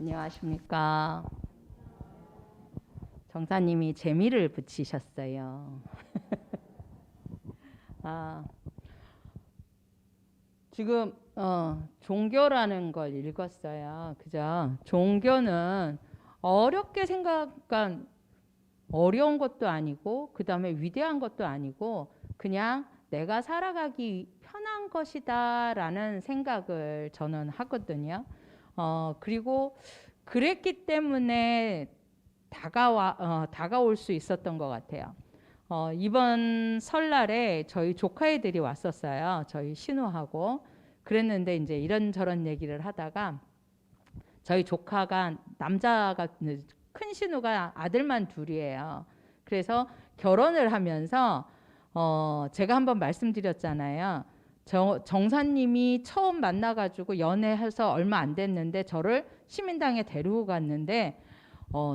안녕하십니까. 정사님이 재미를 붙이셨어요. 지금 종교라는 걸 읽었어요. 그죠? 종교는 어렵게 생각한 어려운 것도 아니고 그 다음에 위대한 것도 아니고 그냥 내가 살아가기 편한 것이다라는 생각을 저는 하거든요. 그리고 그랬기 때문에 다가올 수 있었던 것 같아요. 이번 설날에 저희 조카애들이 왔었어요. 저희 신우하고. 그랬는데 이제 이런저런 얘기를 하다가 저희 조카가 남자가 큰 신우가 아들만 둘이에요. 그래서 결혼을 하면서 제가 한번 말씀드렸잖아요. 정사님이 처음 만나가지고 연애해서 얼마 안 됐는데 저를 시민당에 데리고 갔는데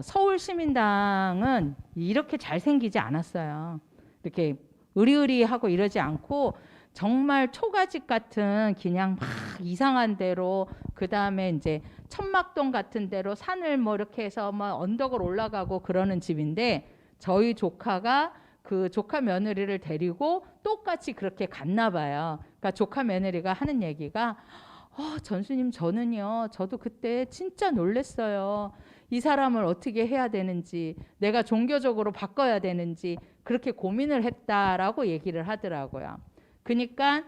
서울 시민당은 이렇게 잘생기지 않았어요. 이렇게 으리으리하고 이러지 않고 정말 초가집 같은 그냥 막 이상한 데로 그 다음에 이제 천막동 같은 데로 산을 뭐 이렇게 해서 뭐 언덕을 올라가고 그러는 집인데 저희 조카가 그 조카 며느리를 데리고 똑같이 그렇게 갔나 봐요. 그러니까 조카 며느리가 하는 얘기가 전수님 저는요 저도 그때 진짜 놀랬어요. 이 사람을 어떻게 해야 되는지 내가 종교적으로 바꿔야 되는지 그렇게 고민을 했다라고 얘기를 하더라고요. 그러니까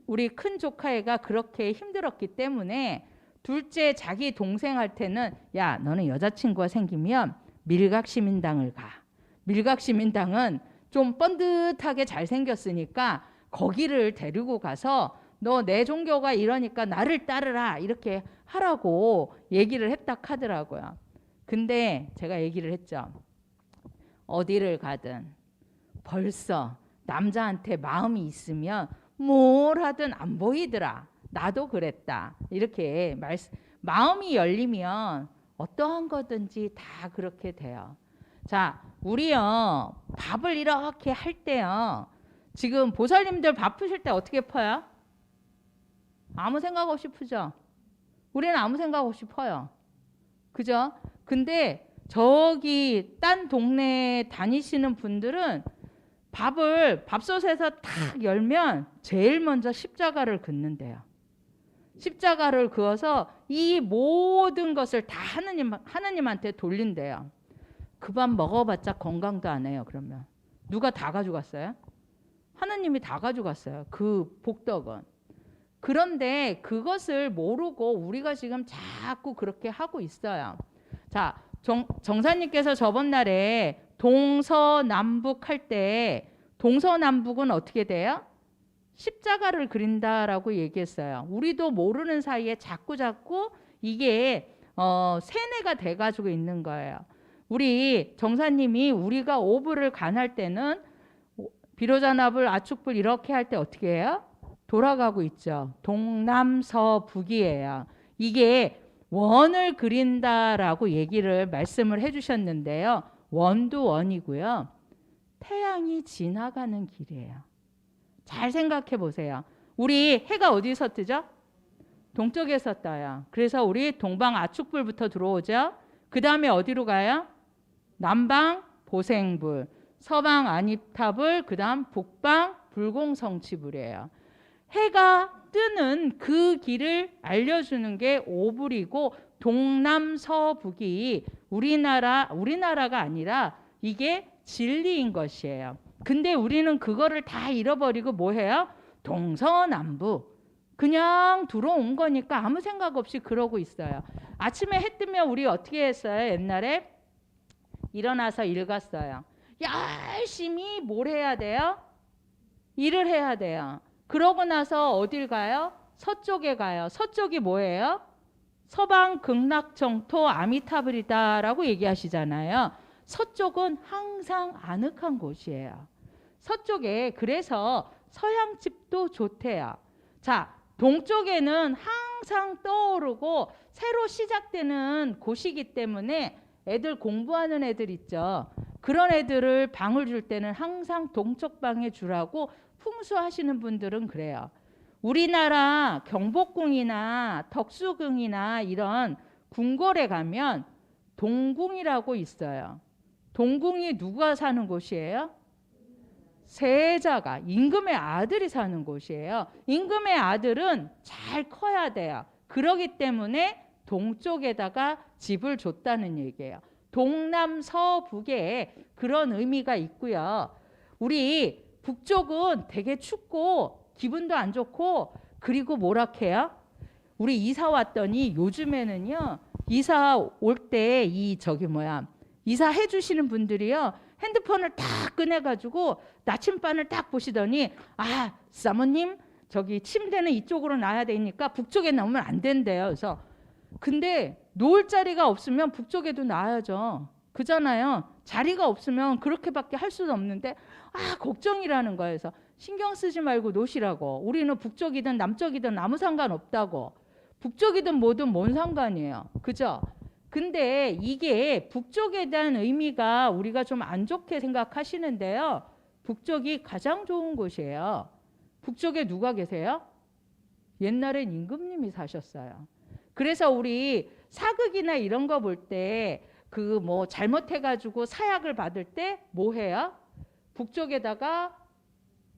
우리 큰 조카애가 그렇게 힘들었기 때문에 둘째 자기 동생한테는 야 너는 여자친구가 생기면 밀각시민당을 가. 밀각시민당은 좀 번듯하게 잘생겼으니까 거기를 데리고 가서 너 내 종교가 이러니까 나를 따르라 이렇게 하라고 얘기를 했다 하더라고요. 근데 제가 얘기를 했죠. 어디를 가든 벌써 남자한테 마음이 있으면 뭘 하든 안 보이더라. 나도 그랬다. 이렇게 마음이 열리면 어떠한 거든지 다 그렇게 돼요. 자, 우리요 밥을 이렇게 할 때요. 지금 보살님들 밥 푸실 때 어떻게 퍼요? 아무 생각 없이 푸죠. 우리는 아무 생각 없이 퍼요. 그죠? 근데 저기 딴 동네 다니시는 분들은 밥을 밥솥에서 탁 열면 제일 먼저 십자가를 긋는데요. 십자가를 그어서 이 모든 것을 다 하나님한테 돌린대요. 그 밥 먹어봤자 건강도 안 해요. 그러면 누가 다 가져갔어요? 하나님이 다 가져갔어요. 그 복덕은. 그런데 그것을 모르고 우리가 지금 자꾸 그렇게 하고 있어요. 자, 정사님께서 저번 날에 동서남북 할 때 동서남북은 어떻게 돼요? 십자가를 그린다라고 얘기했어요. 우리도 모르는 사이에 자꾸 이게 세뇌가 돼가지고 있는 거예요. 우리 정사님이 우리가 오불을 간할 때는 비로자나불 아축불 이렇게 할 때 어떻게 해요? 돌아가고 있죠. 동남서북이에요. 이게 원을 그린다라고 얘기를 말씀을 해주셨는데요. 원도 원이고요. 태양이 지나가는 길이에요. 잘 생각해 보세요. 우리 해가 어디서 뜨죠? 동쪽에서 떠요. 그래서 우리 동방 아축불부터 들어오죠. 그 다음에 어디로 가요? 남방 보생불, 서방 안입탑불, 그 다음 북방 불공성치불이에요. 해가 뜨는 그 길을 알려주는 게 오불이고 동남서북이 우리나라가 아니라 이게 진리인 것이에요. 근데 우리는 그거를 다 잃어버리고 뭐 해요? 동서남북. 그냥 들어온 거니까 아무 생각 없이 그러고 있어요. 아침에 해 뜨면 우리 어떻게 했어요? 옛날에 일어나서 일 갔어요. 열심히 뭘 해야 돼요? 일을 해야 돼요. 그러고 나서 어딜 가요? 서쪽에 가요. 서쪽이 뭐예요? 서방 극락정토 아미타불이다라고 얘기하시잖아요. 서쪽은 항상 아늑한 곳이에요. 서쪽에 그래서 서양집도 좋대요. 자, 동쪽에는 항상 떠오르고 새로 시작되는 곳이기 때문에 애들 공부하는 애들 있죠. 그런 애들을 방을 줄 때는 항상 동쪽 방에 주라고 풍수하시는 분들은 그래요. 우리나라 경복궁이나 덕수궁이나 이런 궁궐에 가면 동궁이라고 있어요. 동궁이 누가 사는 곳이에요? 세자가, 임금의 아들이 사는 곳이에요. 임금의 아들은 잘 커야 돼요. 그러기 때문에 동쪽에다가 집을 줬다는 얘기예요. 동남서북에 그런 의미가 있고요. 우리 북쪽은 되게 춥고 기분도 안 좋고, 그리고 뭐라 해요? 우리 이사 왔더니 요즘에는요, 이사 올 때 이사 해주시는 분들이요, 핸드폰을 딱 꺼내가지고 나침반을 딱 보시더니, 아, 사모님 저기 침대는 이쪽으로 놔야 되니까 북쪽에 놓으면 안 된대요. 그래서 근데 놓을 자리가 없으면 북쪽에도 놔야죠. 그잖아요. 자리가 없으면 그렇게밖에 할 수도 없는데, 걱정이라는 거예요. 그래서 신경 쓰지 말고 놓으시라고. 우리는 북쪽이든 남쪽이든 아무 상관없다고. 북쪽이든 뭐든 뭔 상관이에요. 그죠? 근데 이게 북쪽에 대한 의미가 우리가 좀 안 좋게 생각하시는데요. 북쪽이 가장 좋은 곳이에요. 북쪽에 누가 계세요? 옛날엔 임금님이 사셨어요. 그래서 우리 사극이나 이런 거 볼 때 그 뭐 잘못해가지고 사약을 받을 때 뭐 해요? 북쪽에다가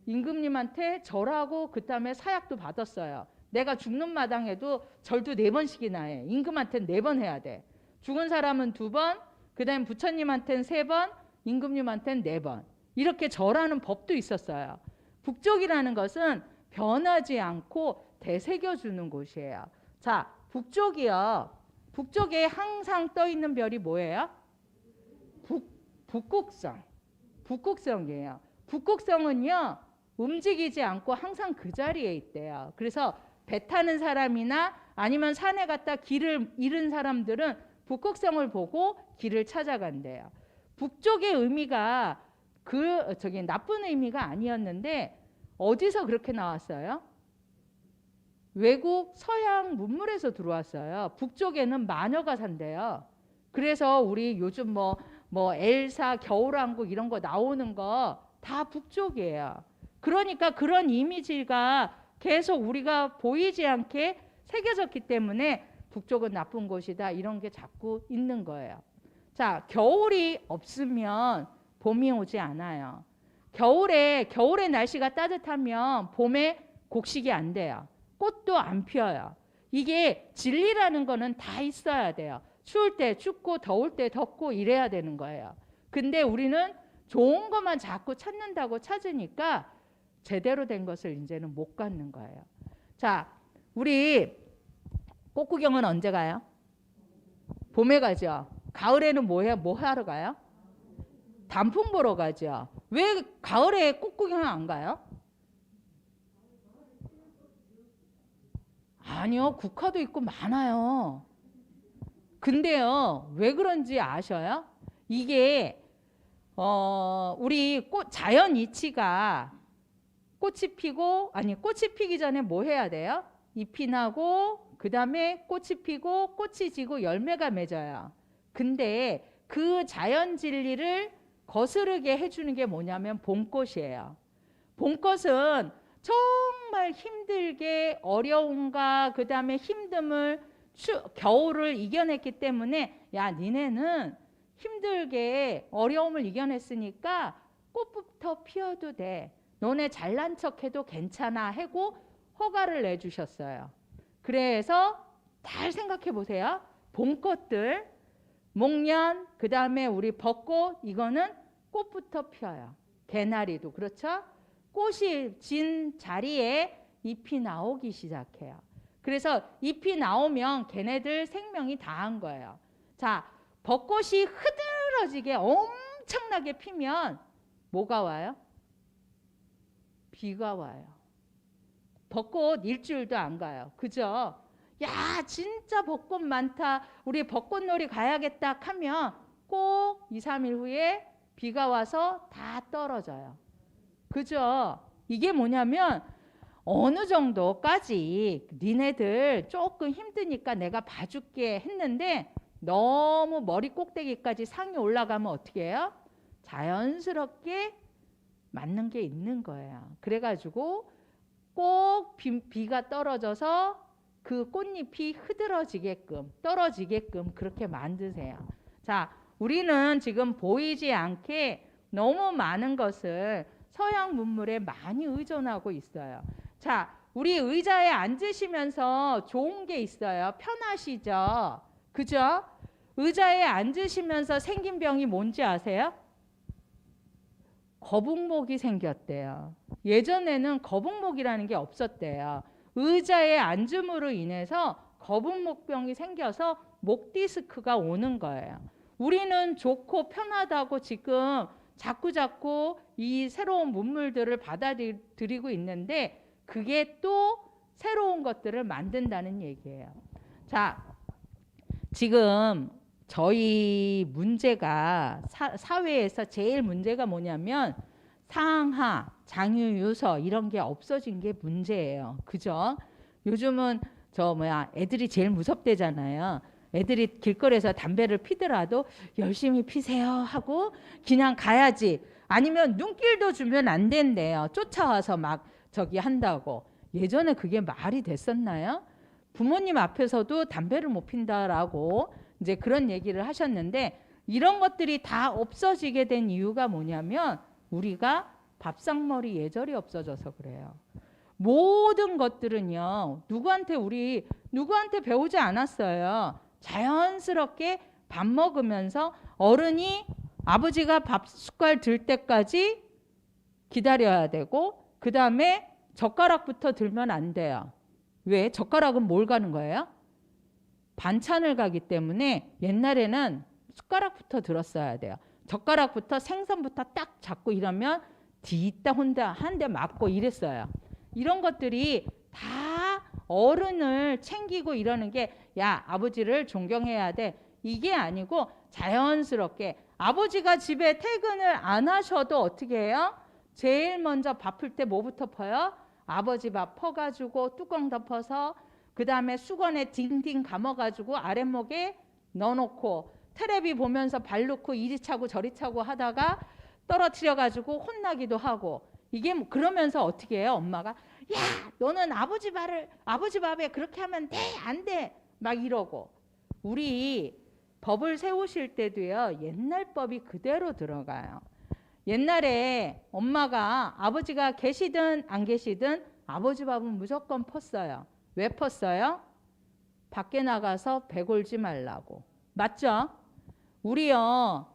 임금님한테 절하고 그 다음에 사약도 받았어요. 내가 죽는 마당에도 절도 4번씩이나 해. 임금한테는 4번 해야 돼. 죽은 사람은 2번, 그 다음에 부처님한테는 3번, 임금님한테는 4번. 이렇게 절하는 법도 있었어요. 북쪽이라는 것은 변하지 않고 되새겨주는 곳이에요. 자, 북쪽이요. 북쪽에 항상 떠 있는 별이 뭐예요? 북극성. 북극성이에요. 북극성은요, 움직이지 않고 항상 그 자리에 있대요. 그래서 배 타는 사람이나 아니면 산에 갔다 길을 잃은 사람들은 북극성을 보고 길을 찾아간대요. 북쪽의 의미가 나쁜 의미가 아니었는데 어디서 그렇게 나왔어요? 외국 서양 문물에서 들어왔어요. 북쪽에는 마녀가 산대요. 그래서 우리 요즘 뭐 엘사 겨울왕국 이런 거 나오는 거 다 북쪽이에요. 그러니까 그런 이미지가 계속 우리가 보이지 않게 새겨졌기 때문에 북쪽은 나쁜 곳이다, 이런 게 자꾸 있는 거예요. 자, 겨울이 없으면 봄이 오지 않아요. 겨울에 날씨가 따뜻하면 봄에 곡식이 안 돼요. 꽃도 안 피어요. 이게 진리라는 거는 다 있어야 돼요. 추울 때 춥고 더울 때 덥고 이래야 되는 거예요. 근데 우리는 좋은 것만 자꾸 찾으니까 제대로 된 것을 이제는 못 갖는 거예요. 자, 우리 꽃 구경은 언제 가요? 봄에 가죠. 가을에는 뭐 하러 가요? 단풍 보러 가죠. 왜 가을에 꽃 구경 안 가요? 아니요, 국화도 있고 많아요. 근데요, 왜 그런지 아셔요? 이게 우리 자연 이치가 꽃이 피기 전에 뭐 해야 돼요? 잎이 나고 그 다음에 꽃이 피고 꽃이 지고 열매가 맺어요. 근데 그 자연 진리를 거스르게 해주는 게 뭐냐면 봄꽃이에요. 봄꽃은 정말 힘들게 어려움과 그 다음에 힘듦을 겨울을 이겨냈기 때문에, 야, 니네는 힘들게 어려움을 이겨냈으니까 꽃부터 피워도 돼. 너네 잘난 척해도 괜찮아 하고 허가를 내주셨어요. 그래서 잘 생각해 보세요. 봄꽃들, 목련, 그 다음에 우리 벚꽃, 이거는 꽃부터 피어요. 개나리도 그렇죠? 꽃이 진 자리에 잎이 나오기 시작해요. 그래서 잎이 나오면 걔네들 생명이 다한 거예요. 자, 벚꽃이 흐드러지게 엄청나게 피면 뭐가 와요? 비가 와요. 벚꽃 일주일도 안 가요. 그죠? 야, 진짜 벚꽃 많다, 우리 벚꽃놀이 가야겠다 하면 꼭 2, 3일 후에 비가 와서 다 떨어져요. 그죠? 이게 뭐냐면 어느 정도까지 니네들 조금 힘드니까 내가 봐줄게 했는데 너무 머리 꼭대기까지 상이 올라가면 어떻게 해요? 자연스럽게 맞는 게 있는 거예요. 그래가지고 꼭 비가 떨어져서 그 꽃잎이 흐드러지게끔 떨어지게끔 그렇게 만드세요. 자, 우리는 지금 보이지 않게 너무 많은 것을 서양 문물에 많이 의존하고 있어요. 자, 우리 의자에 앉으시면서 좋은 게 있어요. 편하시죠? 그죠? 의자에 앉으시면서 생긴 병이 뭔지 아세요? 거북목이 생겼대요. 예전에는 거북목이라는 게 없었대요. 의자에 앉음으로 인해서 거북목병이 생겨서 목 디스크가 오는 거예요. 우리는 좋고 편하다고 지금 자꾸 이 새로운 문물들을 받아들이고 있는데 그게 또 새로운 것들을 만든다는 얘기예요. 자, 지금 저희 문제가 사회에서 제일 문제가 뭐냐면 상하, 장유유서 이런 게 없어진 게 문제예요. 그죠? 요즘은 애들이 제일 무섭대잖아요. 애들이 길거리에서 담배를 피더라도 열심히 피세요 하고 그냥 가야지. 아니면 눈길도 주면 안 된대요. 쫓아와서 막 저기 한다고. 예전에 그게 말이 됐었나요? 부모님 앞에서도 담배를 못 핀다라고 이제 그런 얘기를 하셨는데 이런 것들이 다 없어지게 된 이유가 뭐냐면 우리가 밥상머리 예절이 없어져서 그래요. 모든 것들은요. 누구한테 배우지 않았어요. 자연스럽게 밥 먹으면서 어른이 아버지가 밥 숟갈 들 때까지 기다려야 되고 그 다음에 젓가락부터 들면 안 돼요. 왜? 젓가락은 뭘 가는 거예요? 반찬을 가기 때문에 옛날에는 숟가락부터 들었어야 돼요. 젓가락부터 생선부터 딱 잡고 이러면 뒤있다 혼다 한 대 맞고 이랬어요. 이런 것들이 다 어른을 챙기고 이러는 게 야, 아버지를 존경해야 돼. 이게 아니고 자연스럽게 아버지가 집에 퇴근을 안 하셔도 어떻게 해요? 제일 먼저 밥 풀 때 뭐부터 퍼요? 아버지 밥 퍼가지고 뚜껑 덮어서 그 다음에 수건에 딩딩 감아가지고 아랫목에 넣어놓고 테레비 보면서 발 놓고 이리 차고 저리 차고 하다가 떨어뜨려가지고 혼나기도 하고 이게 그러면서 어떻게 해요? 엄마가 야 너는 아버지 밥에 그렇게 하면 돼? 안 돼? 막 이러고 우리 법을 세우실 때도요 옛날 법이 그대로 들어가요. 옛날에 엄마가 아버지가 계시든 안 계시든 아버지 밥은 무조건 펐어요. 왜 펐어요? 밖에 나가서 배골지 말라고. 맞죠? 우리요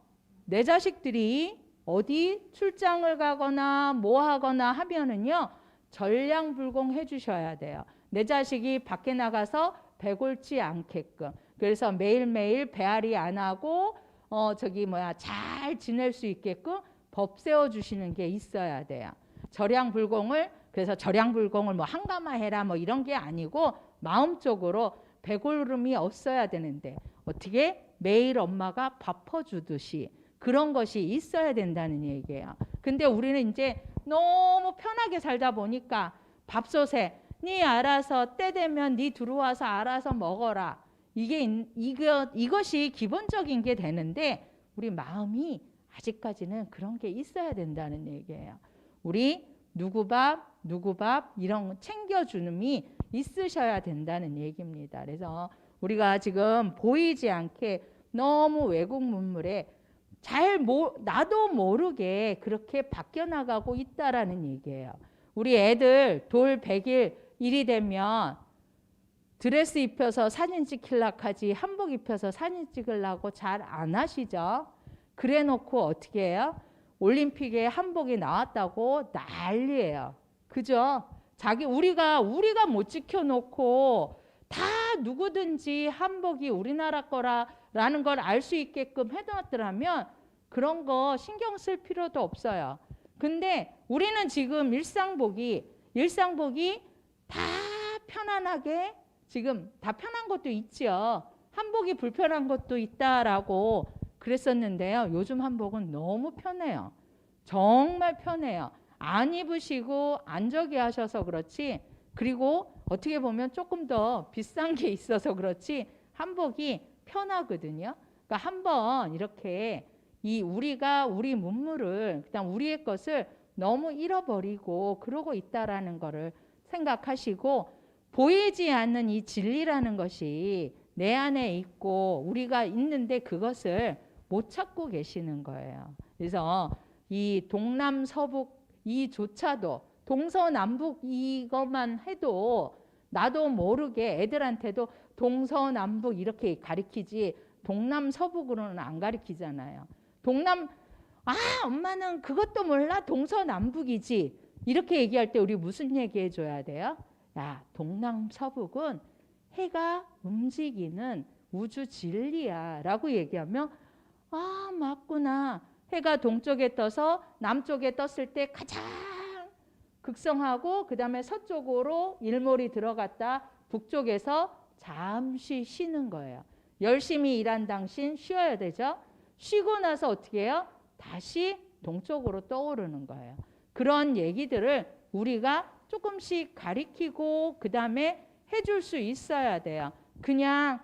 내 자식들이 어디 출장을 가거나 뭐 하거나 하면은요 전량불공 해주셔야 돼요. 내 자식이 밖에 나가서 배골지 않게끔. 그래서 매일매일 배앓이 안 하고 잘 지낼 수 있게끔 법 세워주시는 게 있어야 돼요. 그래서 절양불공을 뭐 한가마해라 뭐 이런 게 아니고 마음적으로 배골름이 없어야 되는데 어떻게 매일 엄마가 밥 퍼주듯이 그런 것이 있어야 된다는 얘기예요. 근데 우리는 이제 너무 편하게 살다 보니까 밥솥에 네 알아서 때 되면 네 들어와서 알아서 먹어라. 이것이 기본적인 게 되는데 우리 마음이 아직까지는 그런 게 있어야 된다는 얘기예요. 우리 누구 밥 이런 챙겨주는이 있으셔야 된다는 얘기입니다. 그래서 우리가 지금 보이지 않게 너무 외국 문물에 나도 모르게 그렇게 바뀌어 나가고 있다라는 얘기예요. 우리 애들 돌 100일 일이 되면 드레스 입혀서 사진 찍히려고 하지 한복 입혀서 사진 찍으려고 잘 안 하시죠? 그래 놓고 어떻게 해요? 올림픽에 한복이 나왔다고 난리예요. 그죠? 우리가 못 지켜놓고 다 누구든지 한복이 우리나라 거라는 걸 알 수 있게끔 해놨더라면 그런 거 신경 쓸 필요도 없어요. 근데 우리는 지금 일상복이 다 편안하게 지금 다 편한 것도 있죠. 한복이 불편한 것도 있다라고 그랬었는데요. 요즘 한복은 너무 편해요. 정말 편해요. 안 입으시고 안 저기 하셔서 그렇지 그리고 어떻게 보면 조금 더 비싼 게 있어서 그렇지 한복이 편하거든요. 그러니까 한번 이렇게 우리가 우리 문물을 그다음 우리의 것을 너무 잃어버리고 그러고 있다라는 거를 생각하시고 보이지 않는 이 진리라는 것이 내 안에 있고 우리가 있는데 그것을 못 찾고 계시는 거예요. 그래서 이 동남서북 이조차도 동서남북 이것만 해도 나도 모르게 애들한테도 동서남북 이렇게 가리키지 동남서북으로는 안 가리키잖아요. 엄마는 그것도 몰라? 동서남북이지. 이렇게 얘기할 때 우리 무슨 얘기 해줘야 돼요? 야, 동남서북은 해가 움직이는 우주 진리야 라고 얘기하면 맞구나. 해가 동쪽에 떠서 남쪽에 떴을 때 가장 극성하고 그 다음에 서쪽으로 일몰이 들어갔다 북쪽에서 잠시 쉬는 거예요. 열심히 일한 당신 쉬어야 되죠. 쉬고 나서 어떻게 해요? 다시 동쪽으로 떠오르는 거예요. 그런 얘기들을 우리가 조금씩 가리키고 그 다음에 해줄 수 있어야 돼요. 그냥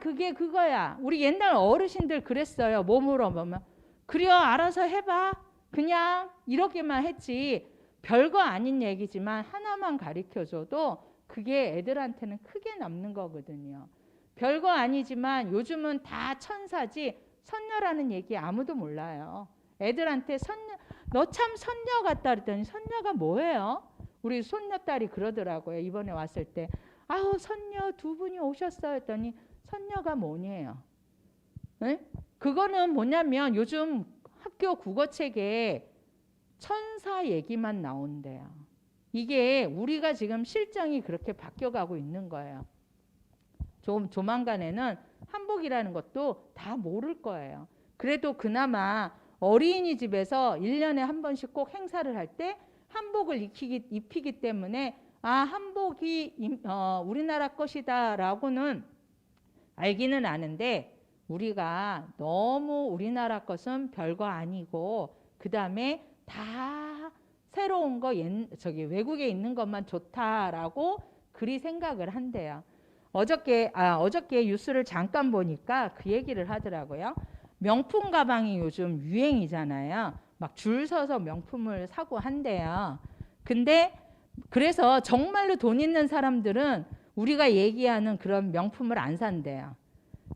그게 그거야. 우리 옛날 어르신들 그랬어요. 뭐 물어보면 그래 알아서 해봐. 그냥 이렇게만 했지. 별거 아닌 얘기지만 하나만 가리켜줘도 그게 애들한테는 크게 남는 거거든요. 별거 아니지만 요즘은 다 천사지 선녀라는 얘기 아무도 몰라요. 애들한테 선녀, 너 참 선녀 같다 그랬더니 선녀가 뭐예요? 우리 손녀딸이 그러더라고요. 이번에 왔을 때 선녀 두 분이 오셨어요 했더니 선녀가 뭐냐요? 네? 그거는 뭐냐면 요즘 학교 국어책에 천사 얘기만 나온대요. 이게 우리가 지금 실정이 그렇게 바뀌어가고 있는 거예요. 조만간에는 한복이라는 것도 다 모를 거예요. 그래도 그나마 어린이집에서 1년에 한 번씩 꼭 행사를 할 때 한복을 입히기 때문에 한복이 우리나라 것이다 라고는 알기는 아는데 우리가 너무 우리나라 것은 별거 아니고 그 다음에 다 새로운 거 외국에 있는 것만 좋다라고 그리 생각을 한대요. 어저께 뉴스를 잠깐 보니까 그 얘기를 하더라고요. 명품 가방이 요즘 유행이잖아요. 막 줄 서서 명품을 사고 한대요. 근데 그래서 정말로 돈 있는 사람들은 우리가 얘기하는 그런 명품을 안 산대요.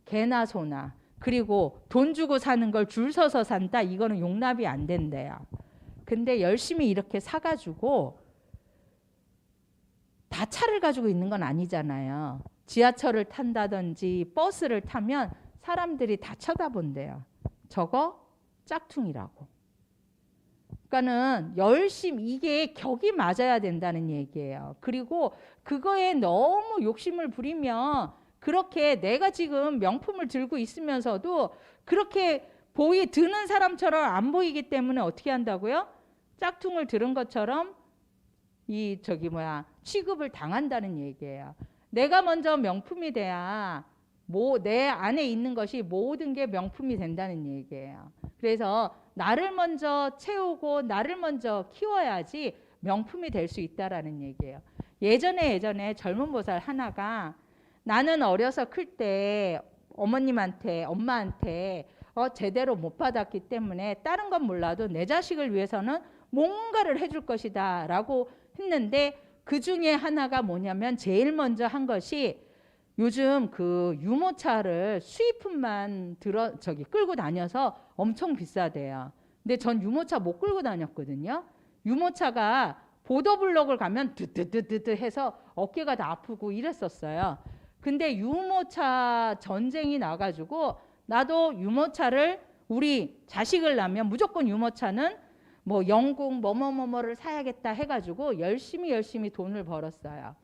개나 소나. 그리고 돈 주고 사는 걸 줄 서서 산다. 이거는 용납이 안 된대요. 근데 열심히 이렇게 사가지고 다 차를 가지고 있는 건 아니잖아요. 지하철을 탄다든지 버스를 타면 사람들이 다 쳐다본대요. 저거 짝퉁이라고. 그러니까는 열심히 이게 격이 맞아야 된다는 얘기예요. 그리고 그거에 너무 욕심을 부리면 그렇게 내가 지금 명품을 들고 있으면서도 그렇게 드는 사람처럼 안 보이기 때문에 어떻게 한다고요? 짝퉁을 들은 것처럼 취급을 당한다는 얘기예요. 내가 먼저 명품이 돼야 내 안에 있는 것이 모든 게 명품이 된다는 얘기예요. 그래서 나를 먼저 채우고 나를 먼저 키워야지 명품이 될 수 있다라는 얘기예요. 예전에 젊은 보살 하나가 나는 어려서 클 때 엄마한테 제대로 못 받았기 때문에 다른 건 몰라도 내 자식을 위해서는 뭔가를 해줄 것이다 라고 했는데 그 중에 하나가 뭐냐면 제일 먼저 한 것이 요즘 그 유모차를 수입품만 끌고 다녀서 엄청 비싸대요. 근데 전 유모차 못 끌고 다녔거든요. 유모차가 보도블록을 가면 드드드드 해서 어깨가 다 아프고 이랬었어요. 근데 유모차 전쟁이 나가지고 나도 유모차를 우리 자식을 낳으면 무조건 유모차는 영국 뭐뭐뭐뭐를 사야겠다 해가지고 열심히 돈을 벌었어요.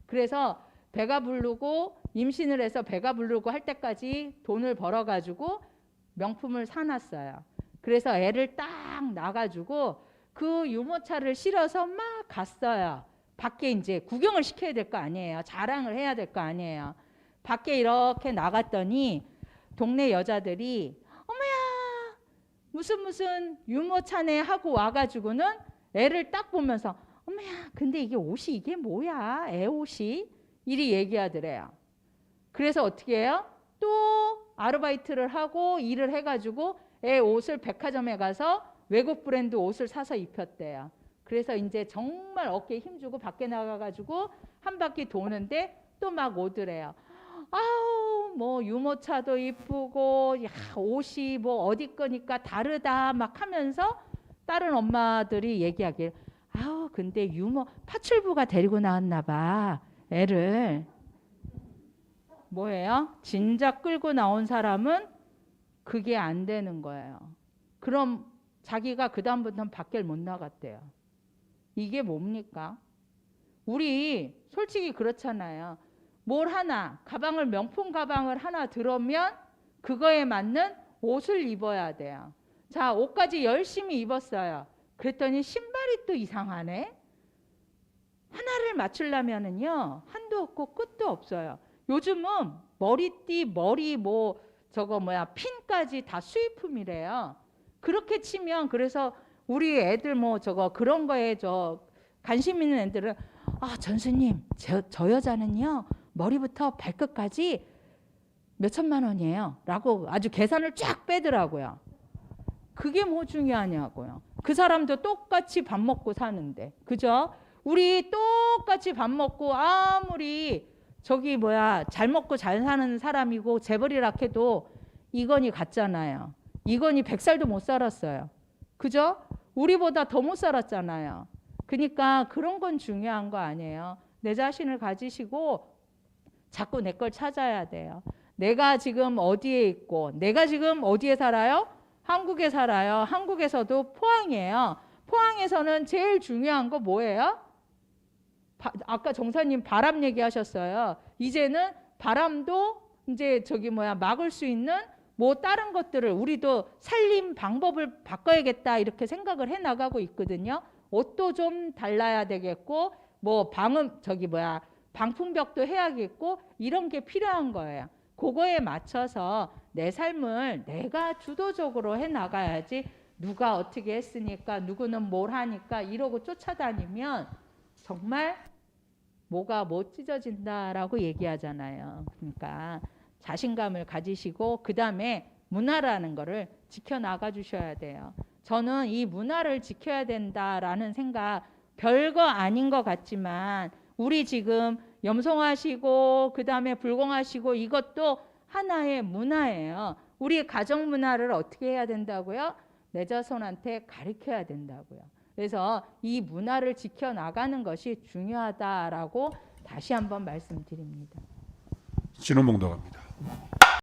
그래서 배가 부르고 임신을 해서 배가 부르고 할 때까지 돈을 벌어가지고 명품을 사놨어요. 그래서 애를 딱 낳아가지고 그 유모차를 실어서 막 갔어요. 밖에 이제 구경을 시켜야 될 거 아니에요. 자랑을 해야 될 거 아니에요. 밖에 이렇게 나갔더니 동네 여자들이 어머야 무슨 유모차네 하고 와가지고는 애를 딱 보면서 어머야 근데 이게 뭐야 애 옷이 이리 얘기하더래요. 그래서 어떻게 해요? 또 아르바이트를 하고 일을 해가지고 애 옷을 백화점에 가서 외국 브랜드 옷을 사서 입혔대요. 그래서 이제 정말 어깨에 힘주고 밖에 나가가지고 한 바퀴 도는데 또 막 오더래요. 아우 뭐 유모차도 이쁘고 야 옷이 뭐 어디 거니까 다르다 막 하면서 다른 엄마들이 얘기하길 아우 근데 파출부가 데리고 나왔나 봐 애를. 뭐예요? 진작 끌고 나온 사람은 그게 안 되는 거예요. 그럼 자기가 그다음부터는 밖에 못 나갔대요. 이게 뭡니까? 우리 솔직히 그렇잖아요. 뭘 하나 가방을 명품 가방을 하나 들으면 그거에 맞는 옷을 입어야 돼요. 자, 옷까지 열심히 입었어요. 그랬더니 신발이 또 이상하네. 하나를 맞추려면은요 한도 없고 끝도 없어요. 요즘은 머리띠, 머리 뭐 저거 뭐야 핀까지 다 수입품이래요. 그렇게 치면 그래서 우리 애들 뭐 저거 그런 거에 저 관심 있는 애들은 아 전수님 저 여자는요 머리부터 발끝까지 몇 천만 원이에요 라고 아주 계산을 쫙 빼더라고요. 그게 뭐 중요하냐고요. 그 사람도 똑같이 밥 먹고 사는데 그죠? 우리 똑같이 밥 먹고 아무리 저기 뭐야 잘 먹고 잘 사는 사람이고 재벌이라 해도 이건희 같잖아요. 이건희 100살도 못 살았어요. 그죠? 우리보다 더 못 살았잖아요. 그러니까 그런 건 중요한 거 아니에요. 내 자신을 가지시고 자꾸 내 걸 찾아야 돼요. 내가 지금 어디에 있고 내가 지금 어디에 살아요? 한국에 살아요. 한국에서도 포항이에요. 포항에서는 제일 중요한 거 뭐예요? 아까 정사님 바람 얘기하셨어요. 이제는 바람도 이제 저기 뭐야 막을 수 있는 뭐 다른 것들을 우리도 살림 방법을 바꿔야겠다 이렇게 생각을 해 나가고 있거든요. 옷도 좀 달라야 되겠고 뭐 방풍벽도 해야겠고 이런 게 필요한 거예요. 그거에 맞춰서 내 삶을 내가 주도적으로 해 나가야지 누가 어떻게 했으니까 누구는 뭘 하니까 이러고 쫓아다니면 정말 뭐가 못 찢어진다라고 얘기하잖아요. 그러니까 자신감을 가지시고 그 다음에 문화라는 거를 지켜나가 주셔야 돼요. 저는 이 문화를 지켜야 된다라는 생각 별거 아닌 것 같지만 우리 지금 염송하시고 그 다음에 불공하시고 이것도 하나의 문화예요. 우리 가정 문화를 어떻게 해야 된다고요? 내 자손한테 가르쳐야 된다고요. 그래서 이 문화를 지켜나가는 것이 중요하다라고 다시 한번 말씀드립니다. 진원봉 도갑니다.